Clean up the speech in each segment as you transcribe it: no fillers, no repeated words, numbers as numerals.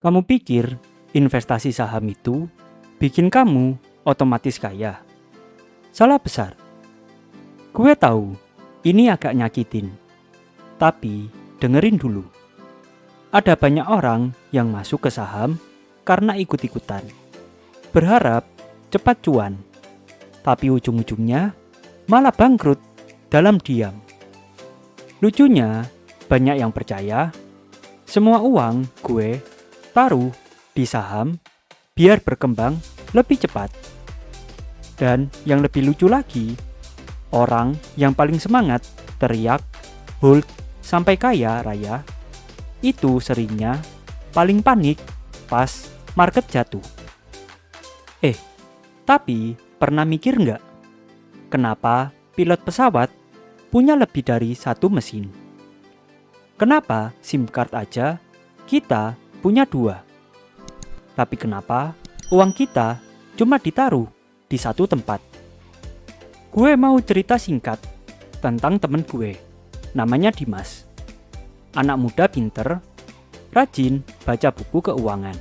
Kamu pikir investasi saham itu bikin kamu otomatis kaya? Salah besar. Gue tahu ini agak nyakitin, tapi dengerin dulu. Ada banyak orang yang masuk ke saham karena ikut-ikutan, berharap cepat cuan, tapi ujung-ujungnya malah bangkrut dalam diam. Lucunya, banyak yang percaya semua uang gue taruh di saham biar berkembang lebih cepat. Dan yang lebih lucu lagi, orang yang paling semangat teriak hold sampai kaya raya itu seringnya paling panik pas market jatuh. Tapi pernah mikir nggak? Kenapa pilot pesawat punya lebih dari satu mesin? Kenapa SIM card aja kita punya 2? Tapi kenapa uang kita cuma ditaruh di satu tempat? Gue mau cerita singkat tentang temen gue, namanya Dimas. Anak muda pinter, rajin baca buku keuangan.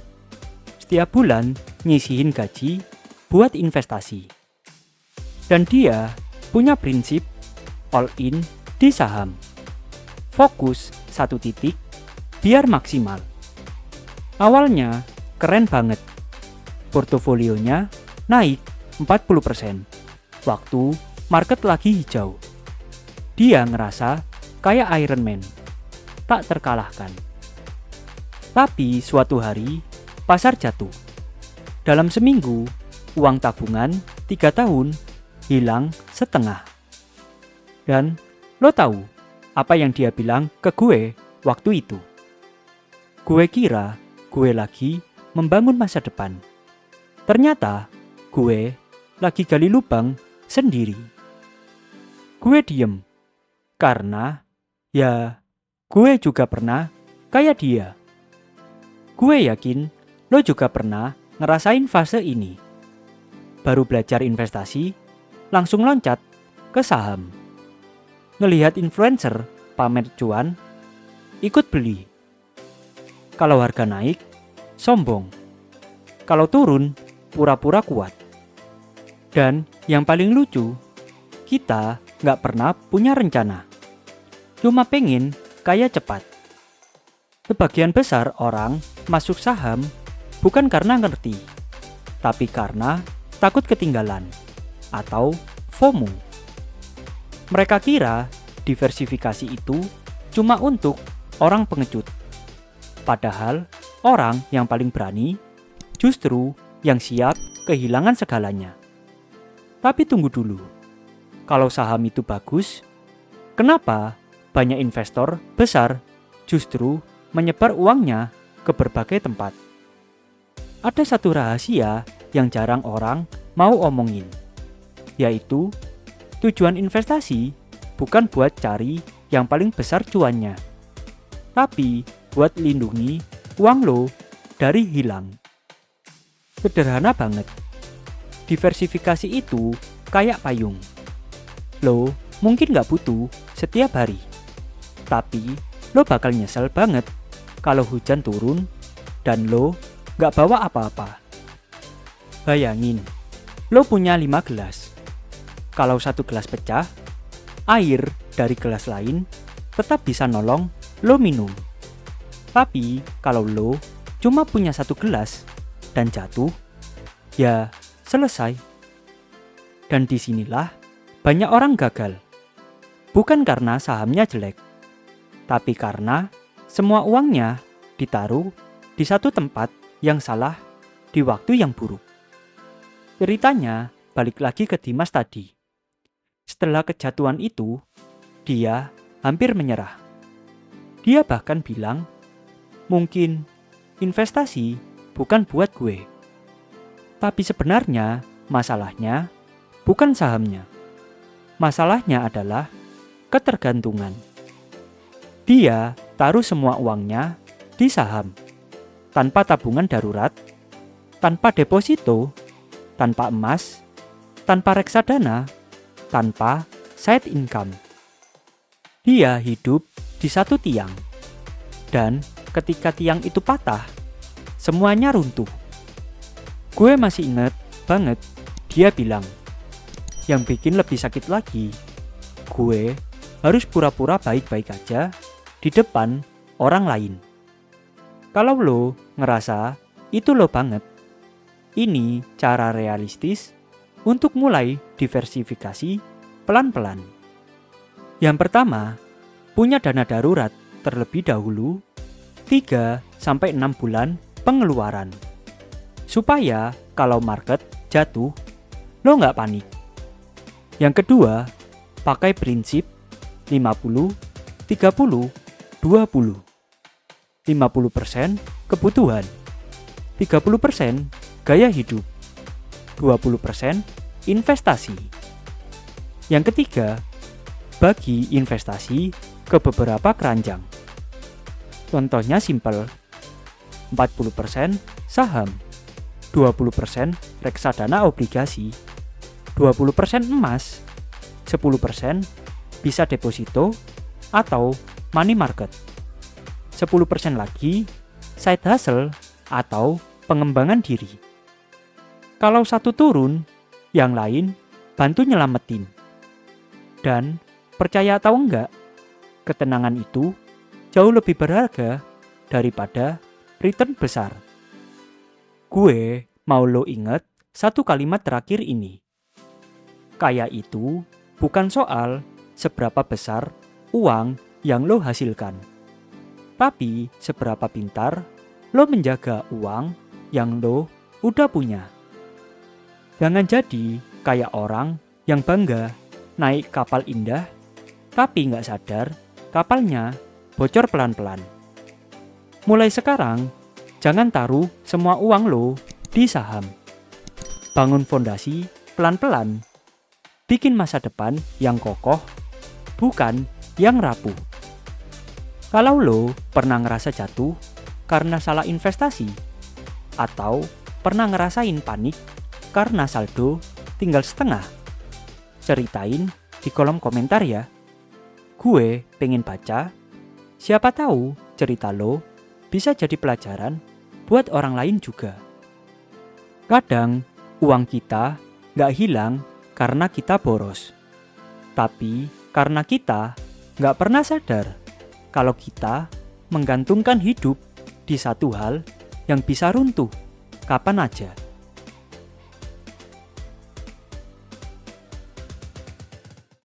Setiap bulan nyisihin gaji buat investasi. Dan dia punya prinsip all in di saham. Fokus satu titik biar maksimal. Awalnya keren banget. Portofolionya naik 40% waktu market lagi hijau. Dia ngerasa kayak Iron Man, tak terkalahkan. Tapi suatu hari pasar jatuh. Dalam seminggu, uang tabungan 3 tahun hilang setengah. Dan lo tahu apa yang dia bilang ke gue waktu itu? Gue kira gue lagi membangun masa depan. Ternyata gue lagi gali lubang sendiri. Gue diem karena ya gue juga pernah kayak dia. Gue yakin lo juga pernah ngerasain fase ini. Baru belajar investasi, langsung loncat ke saham. Ngelihat influencer pamer cuan, ikut beli. Kalau harga naik, sombong. Kalau turun, pura-pura kuat. Dan yang paling lucu, kita nggak pernah punya rencana. Cuma pengen kaya cepat. Sebagian besar orang masuk saham bukan karena ngerti, tapi karena takut ketinggalan atau FOMO. Mereka kira diversifikasi itu cuma untuk orang pengecut. Padahal orang yang paling berani justru yang siap kehilangan segalanya. Tapi tunggu dulu. Kalau saham itu bagus, kenapa banyak investor besar justru menyebar uangnya ke berbagai tempat? Ada satu rahasia yang jarang orang mau omongin, yaitu tujuan investasi bukan buat cari yang paling besar cuannya, tapi buat lindungi uang lo dari hilang. Sederhana banget. Diversifikasi itu kayak payung. Lo mungkin gak butuh setiap hari, tapi lo bakal nyesel banget kalau hujan turun dan lo gak bawa apa-apa. Bayangin, lo punya 5 gelas. Kalau satu gelas pecah, air dari gelas lain tetap bisa nolong lo minum. Tapi kalau lo cuma punya satu gelas dan jatuh, ya selesai. Dan disinilah banyak orang gagal. Bukan karena sahamnya jelek, tapi karena semua uangnya ditaruh di satu tempat yang salah di waktu yang buruk. Ceritanya balik lagi ke Dimas tadi. Setelah kejatuhan itu, dia hampir menyerah. Dia bahkan bilang, mungkin investasi bukan buat gue. Tapi sebenarnya masalahnya bukan sahamnya. Masalahnya adalah ketergantungan. Dia taruh semua uangnya di saham, tanpa tabungan darurat, tanpa deposito, tanpa emas, tanpa reksadana, tanpa side income. Dia hidup di satu tiang. Dan ketika tiang itu patah, semuanya runtuh. Gue masih inget banget dia bilang, yang bikin lebih sakit lagi, gue harus pura-pura baik-baik aja di depan orang lain. Kalau lo ngerasa itu lo banget, ini cara realistis untuk mulai diversifikasi pelan-pelan. Yang pertama, punya dana darurat terlebih dahulu 3-6 bulan pengeluaran. Supaya kalau market jatuh, lo nggak panik. Yang kedua, pakai prinsip 50, 30, 20. 50% kebutuhan, 30% gaya hidup, 20% investasi. Yang ketiga, bagi investasi ke beberapa keranjang. Contohnya simpel, 40% saham, 20% reksadana obligasi, 20% emas, 10% bisa deposito atau money market, 10% lagi side hustle atau pengembangan diri. Kalau satu turun, yang lain bantu nyelamatin. Dan percaya atau enggak, ketenangan itu jauh lebih berharga daripada return besar. Gue mau lo inget satu kalimat terakhir ini. Kaya itu bukan soal seberapa besar uang yang lo hasilkan, tapi seberapa pintar lo menjaga uang yang lo udah punya. Jangan jadi kayak orang yang bangga naik kapal indah, tapi nggak sadar kapalnya bocor pelan-pelan. Mulai sekarang, jangan taruh semua uang lo di saham. Bangun fondasi pelan-pelan. Bikin masa depan yang kokoh, bukan yang rapuh. Kalau lo pernah ngerasa jatuh karena salah investasi, atau pernah ngerasain panik karena saldo tinggal setengah, ceritain di kolom komentar ya. Gue pengen baca, siapa tahu cerita lo bisa jadi pelajaran buat orang lain juga. Kadang uang kita nggak hilang karena kita boros, tapi karena kita nggak pernah sadar kalau kita menggantungkan hidup di satu hal yang bisa runtuh kapan aja.